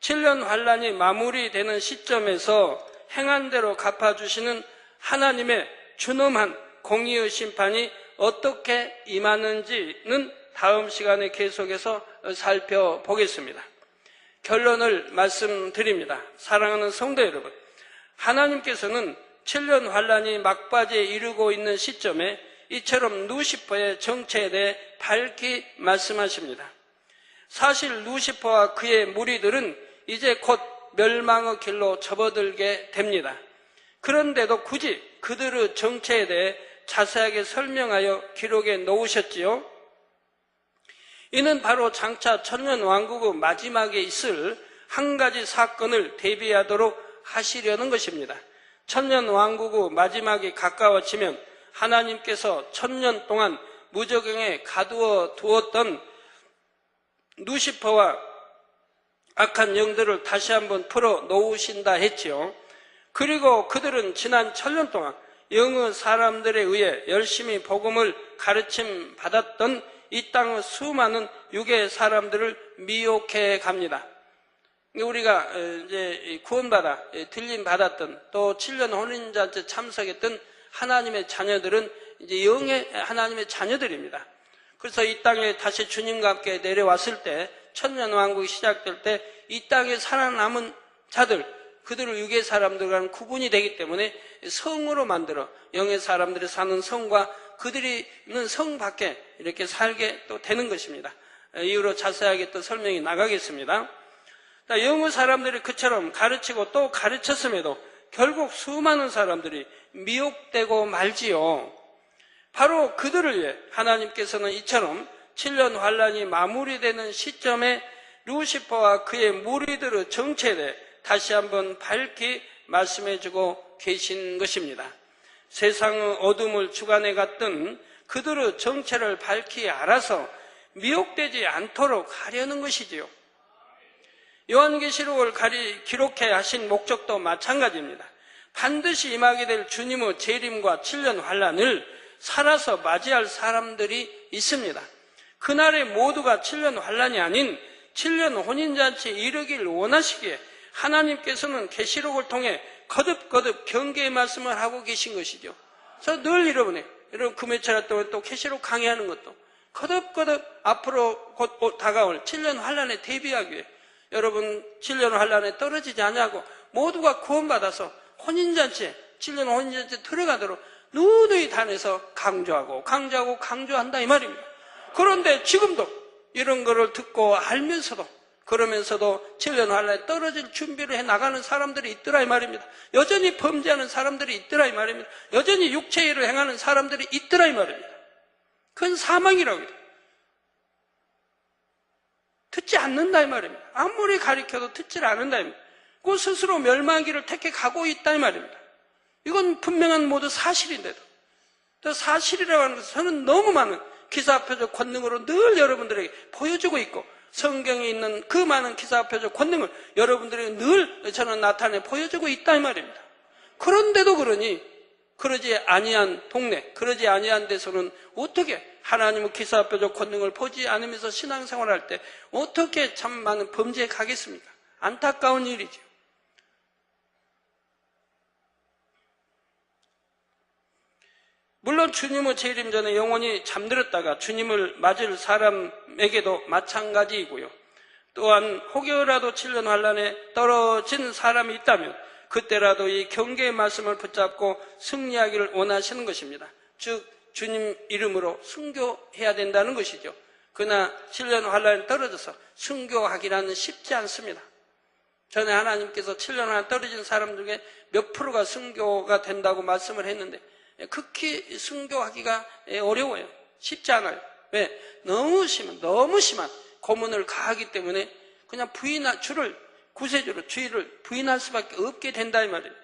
[SPEAKER 2] 7년 환란이 마무리되는 시점에서 행한 대로 갚아주시는 하나님의 준엄한 공의의 심판이 어떻게 임하는지는 다음 시간에 계속해서 살펴보겠습니다. 결론을 말씀드립니다. 사랑하는 성도 여러분, 하나님께서는 7년 환란이 막바지에 이르고 있는 시점에 이처럼 루시퍼의 정체에 대해 밝히 말씀하십니다. 사실 루시퍼와 그의 무리들은 이제 곧 멸망의 길로 접어들게 됩니다. 그런데도 굳이 그들의 정체에 대해 자세하게 설명하여 기록에 놓으셨지요. 이는 바로 장차 천년왕국의 마지막에 있을 한 가지 사건을 대비하도록 하시려는 것입니다. 천년왕국의 마지막이 가까워지면 하나님께서 1000년 동안 무저경에 가두어 두었던 루시퍼와 악한 영들을 다시 한번 풀어 놓으신다 했지요. 그리고 그들은 지난 1000년 동안 영의 사람들에 의해 열심히 복음을 가르침 받았던 이 땅의 수많은 육의 사람들을 미혹해 갑니다. 우리가 이제 구원받아 들림 받았던 또 7년 혼인잔치 참석했던 하나님의 자녀들은 이제 영의 하나님의 자녀들입니다. 그래서 이 땅에 다시 주님과 함께 내려왔을 때 천년왕국이 시작될 때 이 땅에 살아남은 자들, 그들을 육의 사람들과는 구분이 되기 때문에 성으로 만들어 영의 사람들이 사는 성과 그들이 있는 성 밖에 이렇게 살게 또 되는 것입니다. 이후로 자세하게 또 설명이 나가겠습니다. 영의 사람들이 그처럼 가르치고 또 가르쳤음에도 결국 수많은 사람들이 미혹되고 말지요. 바로 그들을 위해 하나님께서는 이처럼 7년 환란이 마무리되는 시점에 루시퍼와 그의 무리들의 정체에 대해 다시 한번 밝히 말씀해주고 계신 것입니다. 세상의 어둠을 주관해 갔던 그들의 정체를 밝히 알아서 미혹되지 않도록 하려는 것이지요. 요한계시록을 기록해 하신 목적도 마찬가지입니다. 반드시 임하게 될 주님의 재림과 7년 환란을 살아서 맞이할 사람들이 있습니다. 그날에 모두가 7년 환란이 아닌 7년 혼인잔치에 이르길 원하시기에 하나님께서는 계시록을 통해 거듭거듭 경계의 말씀을 하고 계신 것이죠. 그래서 늘 여러분 금요철 동안 또 계시록 강의하는 것도 거듭거듭 앞으로 곧 다가올 7년 환란에 대비하기 위해 여러분 7년 환란에 떨어지지 않냐고 모두가 구원받아서 혼인잔치에 7년 혼인잔치에 들어가도록 누누이 단에서 강조한다 이 말입니다. 그런데 지금도 이런 거를 듣고 알면서도 그러면서도 7년 환란에 떨어질 준비를 해 나가는 사람들이 있더라 이 말입니다. 여전히 범죄하는 사람들이 있더라 이 말입니다. 여전히 육체의 일을 행하는 사람들이 있더라 이 말입니다. 그건 사망이라고 해요. 듣지 않는다 이 말입니다. 아무리 가르쳐도 듣질 않는다 이 말입니다. 그 스스로 멸망기를 택해 가고 있다 이 말입니다. 이건 분명한 모두 사실인데도 또 사실이라고 하는 것은 저는 너무 많은 기사표적 권능으로 늘 여러분들에게 보여주고 있고 성경에 있는 그 많은 기사표적 권능을 여러분들에게 늘 저는 나타내 보여주고 있다 이 말입니다. 그런데도 그러지 아니한 동네, 그러지 아니한 데서는 어떻게 하나님의 기사표적 권능을 보지 않으면서 신앙생활할 때 어떻게 참 많은 범죄에 가겠습니까? 안타까운 일이죠. 물론 주님의 재림 전에 영원히 잠들었다가 주님을 맞을 사람에게도 마찬가지이고요. 또한 혹여라도 7년 환란에 떨어진 사람이 있다면 그때라도 이 경계의 말씀을 붙잡고 승리하기를 원하시는 것입니다. 즉 주님 이름으로 순교해야 된다는 것이죠. 그러나 7년 환란에 떨어져서 순교하기라는 쉽지 않습니다. 전에 하나님께서 7년 환란에 떨어진 사람 중에 몇 프로가 순교가 된다고 말씀을 했는데 극히 순교하기가 어려워요. 쉽지 않아요. 왜? 너무 심한 고문을 가하기 때문에 그냥 주를 구세주로 주의를 부인할 수밖에 없게 된다 이 말입니다.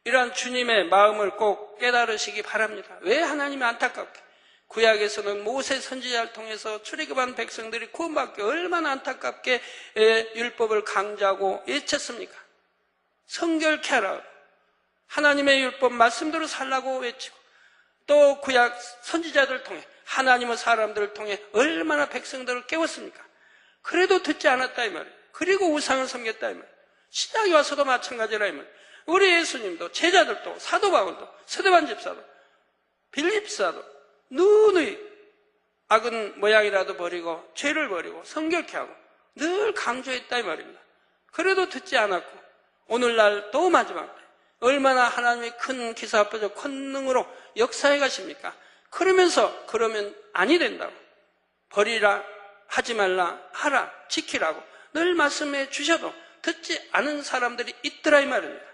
[SPEAKER 2] 이러한 주님의 마음을 꼭 깨달으시기 바랍니다. 왜 하나님이 안타깝게 구약에서는 모세 선지자를 통해서 출애굽한 백성들이 구원받기 얼마나 안타깝게 율법을 강조하고 외쳤습니까? 성결케 하라. 하나님의 율법 말씀대로 살라고 외치고, 또 구약 선지자들을 통해 하나님의 사람들을 통해 얼마나 백성들을 깨웠습니까? 그래도 듣지 않았다 이 말이에요. 그리고 우상을 섬겼다 이 말이에요. 신약에 와서도 마찬가지라 이 말이에요. 우리 예수님도 제자들도 사도 바울도 스데반 집사도 빌립사도 누누이 악은 모양이라도 버리고 죄를 버리고 성결케 하고 늘 강조했다 이 말입니다. 그래도 듣지 않았고 오늘날 또 마지막 때 얼마나 하나님의 큰 기사표적 권능으로 역사해 가십니까? 그러면 아니 된다고, 버리라, 하지 말라, 하라, 지키라고 늘 말씀해 주셔도 듣지 않은 사람들이 있더라 이 말입니다.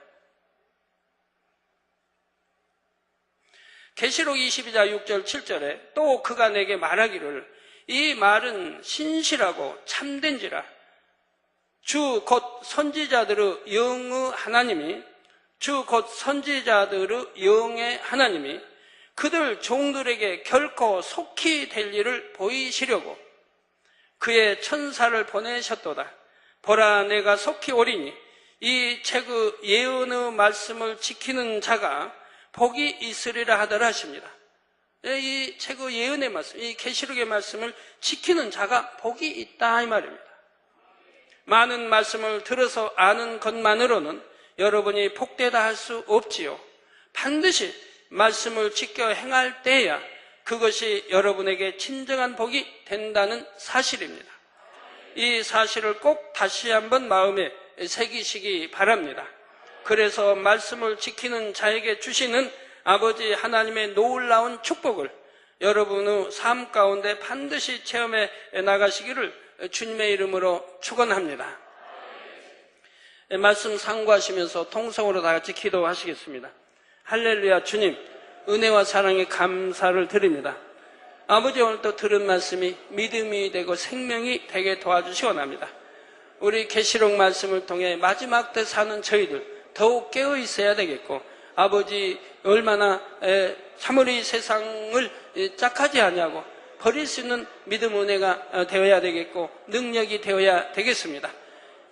[SPEAKER 2] 계시록 22장 6절 7절에 또 그가 내게 말하기를 이 말은 신실하고 참된지라 주 곧 선지자들의 영의 하나님이 주 곧 선지자들의 영의 하나님이 그들 종들에게 결코 속히 될 일을 보이시려고 그의 천사를 보내셨도다. 보라 내가 속히 오리니 이 책의 예언의 말씀을 지키는 자가 복이 있으리라 하더라 하십니다. 이 책의 예언의 말씀, 이 계시록의 말씀을 지키는 자가 복이 있다 이 말입니다. 많은 말씀을 들어서 아는 것만으로는 여러분이 복되다 할 수 없지요. 반드시 말씀을 지켜 행할 때야 그것이 여러분에게 진정한 복이 된다는 사실입니다. 이 사실을 꼭 다시 한번 마음에 새기시기 바랍니다. 그래서 말씀을 지키는 자에게 주시는 아버지 하나님의 놀라운 축복을 여러분의 삶 가운데 반드시 체험해 나가시기를 주님의 이름으로 축원합니다. 말씀 상고하시면서 통성으로 다 같이 기도하시겠습니다. 할렐루야. 주님, 은혜와 사랑에 감사를 드립니다. 아버지, 오늘 또 들은 말씀이 믿음이 되고 생명이 되게 도와주시기 원합니다. 우리 계시록 말씀을 통해 마지막 때 사는 저희들 더욱 깨어 있어야 되겠고, 아버지 얼마나 참으리 세상을 짝하지 아니하고 버릴 수 있는 믿음 은혜가 되어야 되겠고 능력이 되어야 되겠습니다.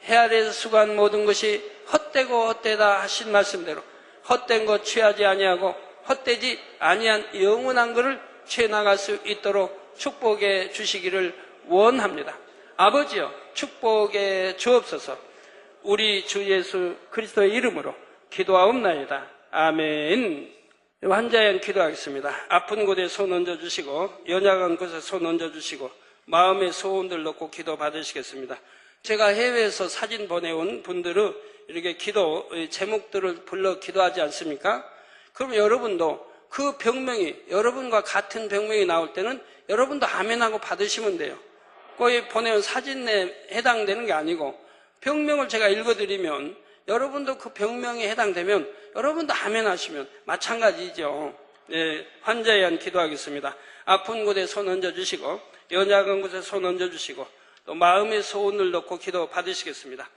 [SPEAKER 2] 해 아래에서 수고한 모든 것이 헛되고 헛되다 하신 말씀대로 헛된 것 취하지 아니하고 헛되지 아니한 영원한 것을 취해 나갈 수 있도록 축복해 주시기를 원합니다. 아버지여, 축복해 주옵소서. 우리 주 예수 그리스도의 이름으로 기도하옵나이다. 아멘. 환자에 기도하겠습니다. 아픈 곳에 손 얹어주시고 연약한 곳에 손 얹어주시고 마음의 소원들 놓고 기도 받으시겠습니다. 제가 해외에서 사진 보내온 분들은 이렇게 기도 제목들을 불러 기도하지 않습니까? 그럼 여러분도 그 병명이 여러분과 같은 병명이 나올 때는 여러분도 아멘하고 받으시면 돼요. 거기 보내온 사진에 해당되는 게 아니고 병명을 제가 읽어드리면 여러분도 그 병명에 해당되면 여러분도 아멘 하시면 마찬가지죠. 네, 환자에 의한 기도하겠습니다. 아픈 곳에 손 얹어주시고 연약한 곳에 손 얹어주시고 또 마음의 소원을 넣고 기도 받으시겠습니다.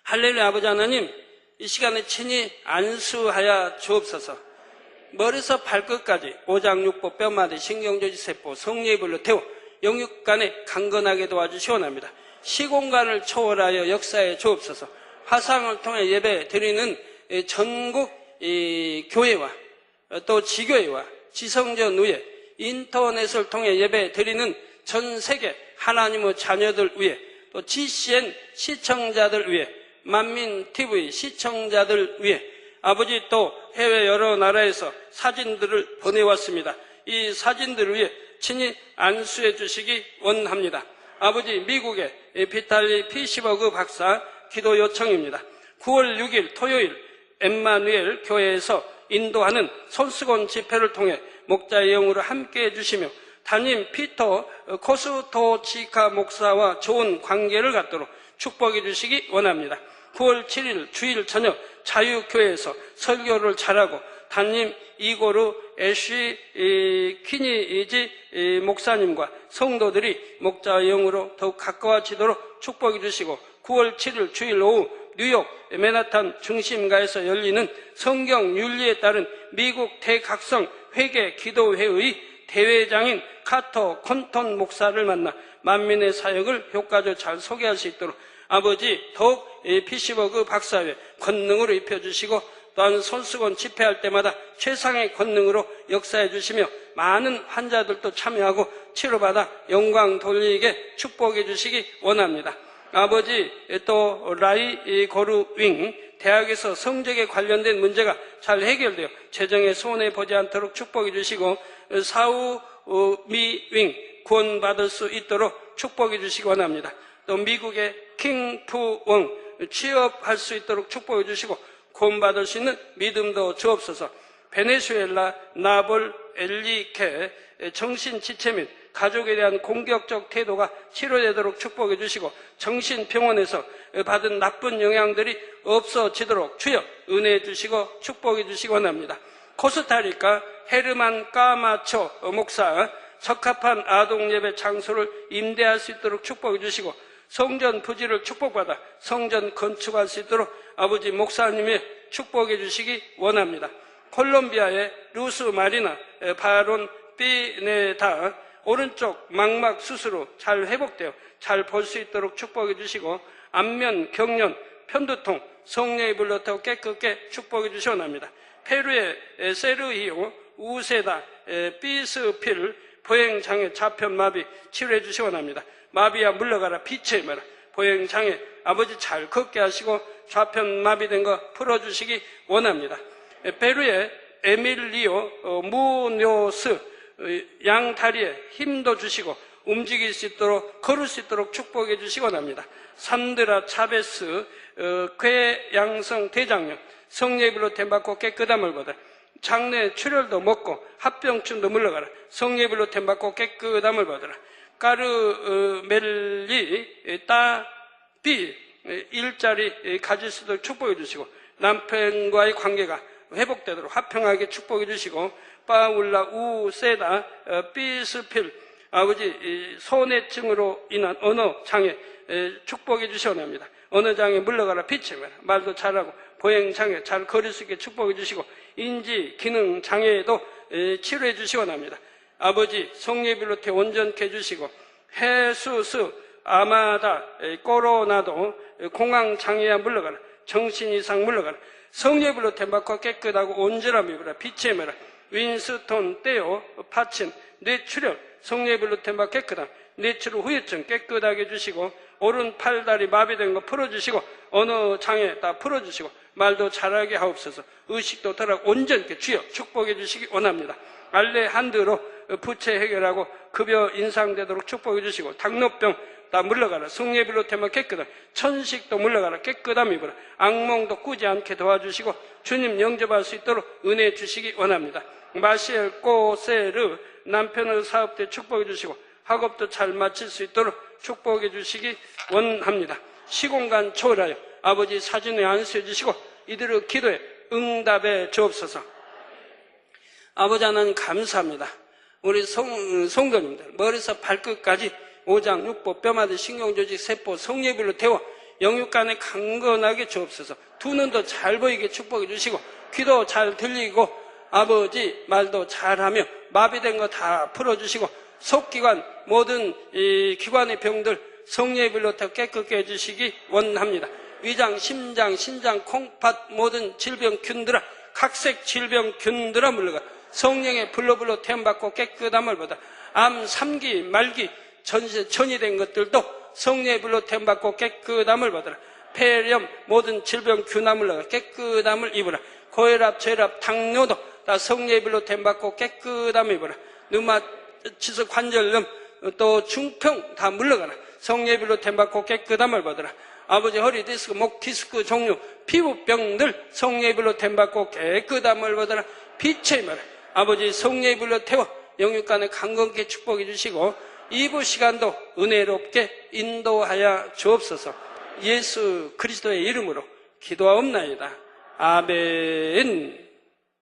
[SPEAKER 2] 할렐루야. 아버지 하나님, 이 시간에 친히 안수하여 주옵소서. 머리에서 발끝까지 오장육부 뼈마디 신경조직세포 성령의 불로 태워 영육간에 강건하게 도와주시기 원합니다. 시공간을 초월하여 역사해 주옵소서. 화상을 통해 예배 드리는 전국 교회와 또 지교회와 지성전 위에 인터넷을 통해 예배 드리는 전 세계 하나님의 자녀들 위해 또 GCN 시청자들 위해 만민TV 시청자들 위해 아버지 또 해외 여러 나라에서 사진들을 보내왔습니다. 이 사진들을 위해 친히 안수해 주시기 원합니다. 아버지, 미국의 비탈리 피시버그 박사 기도 요청입니다. 9월 6일 토요일 엠마누엘 교회에서 인도하는 손수건 집회를 통해 목자의 영으로 함께해 주시며 담임 피터 코스토치카 목사와 좋은 관계를 갖도록 축복해 주시기 원합니다. 9월 7일 주일 저녁 자유교회에서 설교를 잘하고 담임 이고르 애쉬 키니지 목사님과 성도들이 목자와 영으로 더욱 가까워지도록 축복해 주시고 9월 7일 주일 오후 뉴욕 맨하탄 중심가에서 열리는 성경 윤리에 따른 미국 대각성 회계 기도회의 대회장인 카터 콘톤 목사를 만나 만민의 사역을 효과적으로 잘 소개할 수 있도록 아버지 더욱 피시버그 박사회 권능으로 입혀주시고 또한 손수건 집회할 때마다 최상의 권능으로 역사해 주시며 많은 환자들도 참여하고 치료받아 영광 돌리게 축복해 주시기 원합니다. 아버지 또 라이 고르윙 대학에서 성적에 관련된 문제가 잘 해결되어 재정에 손해보지 않도록 축복해 주시고 사우 미윙 구원받을 수 있도록 축복해 주시기 원합니다. 또 미국의 킹푸웡 취업할 수 있도록 축복해 주시고 구원받을 수 있는 믿음도 주옵소서. 베네수엘라 나볼 엘리케 정신지체 및 가족에 대한 공격적 태도가 치료되도록 축복해 주시고 정신병원에서 받은 나쁜 영향들이 없어지도록 주여 은혜해 주시고 축복해 주시기 원합니다. 코스타리카 헤르만 까마초 목사 적합한 아동예배 장소를 임대할 수 있도록 축복해 주시고 성전 부지를 축복받아 성전 건축할 수 있도록 아버지 목사님의 축복해 주시기 원합니다. 콜롬비아의 루스 마리나 바론 피네다 오른쪽 망막 수술로 잘 회복되어 잘 볼 수 있도록 축복해 주시고 안면, 경련, 편두통, 성령의 불로 더 깨끗게 축복해 주시 원합니다. 페루의 세르히오 우세다 비스필 보행장애 좌편마비 치료해 주시 원합니다. 마비야 물러가라 빛의 마라 보행장애 아버지 잘 걷게 하시고 좌편마비된 거 풀어주시기 원합니다. 페루의 에밀리오 무뇨스 양다리에 힘도 주시고 움직일 수 있도록 걸을 수 있도록 축복해 주시기 원합니다. 산드라 차베스 궤양성 대장염 성령의 불로 댐받고 깨끗함을 받아 장내 출혈도 먹고 합병증도 물러가라 성령의 불로 댐받고 깨끗함을 받아라. 까르멜리 따비 일자리 가질 수 있도록 축복해 주시고 남편과의 관계가 회복되도록 화평하게 축복해 주시고 파울라 우세다 비스필 아버지 소뇌증으로 인한 언어 장애 축복해 주시옵나이다. 언어 장애 물러가라 빛의 마라 말도 잘하고 보행 장애 잘 걸을 수 있게 축복해 주시고 인지 기능 장애에도 치료해 주시옵나이다. 아버지 성령의 불로 태 온전케 해주시고 해수스 아마다 코로나도 공황 장애야 물러가라 정신 이상 물러가라 성령의 불로 템받고 깨끗하고 온전함이 보라 빛의 메라 윈스톤 떼어 파친 뇌출혈 성령의 불로 템받고 깨끗함 뇌출혈 후유증 깨끗하게 해주시고 오른 팔다리 마비된 거 풀어주시고 언어 장애 다 풀어주시고 말도 잘하게 하옵소서. 의식도 덜하고 온전케 주여 축복해 주시기 원합니다. 알레 한드로 부채 해결하고 급여 인상되도록 축복해 주시고 당뇨병 다 물러가라 성령의 불로 태면 깨끗함 천식도 물러가라 깨끗함 입으라 악몽도 꾸지 않게 도와주시고 주님 영접할 수 있도록 은혜 주시기 원합니다. 마시엘 꼬세르 남편의 사업대 축복해 주시고 학업도 잘 마칠 수 있도록 축복해 주시기 원합니다. 시공간 초월하여 아버지 사진에 안수해 주시고 이들의 기도에 응답해 주옵소서. 아버지 하나님 감사합니다. 우리 성도님들 머리에서 발끝까지 오장, 육보, 뼈마디, 신경조직, 세포, 성례별로 태워 영육간에 강건하게 주옵소서. 두 눈도 잘 보이게 축복해 주시고 귀도 잘 들리고 아버지 말도 잘하며 마비된 거 다 풀어주시고 속기관 모든 이 기관의 병들 성례별로 태워 깨끗게 해주시기 원합니다. 위장, 심장, 신장, 콩팥 모든 질병균들아 각색 질병균들아 물러가 성령의 불로 태움받고 깨끗함을 받아 암, 삼기, 말기 전이된 것들도 성령의 불로 태움받고 깨끗함을 받아라. 폐렴 모든 질병균함 물러가 깨끗함을 입으라. 고혈압, 저혈압, 당뇨도 다 성령의 불로 태움받고 깨끗함을 입으라. 류마티스 관절염 또 중풍 다 물러가라. 성령의 불로 태움받고 깨끗함을 받아라. 아버지 허리 디스크, 목 디스크 종류 피부병들 성령의 불로 태움받고 깨끗함을 받아라. 빛의 마라. 아버지 성령의 불로 태워 영육간에 강건케 축복해 주시고 2부 시간도 은혜롭게 인도하여 주옵소서. 예수 그리스도의 이름으로 기도하옵나이다. 아멘.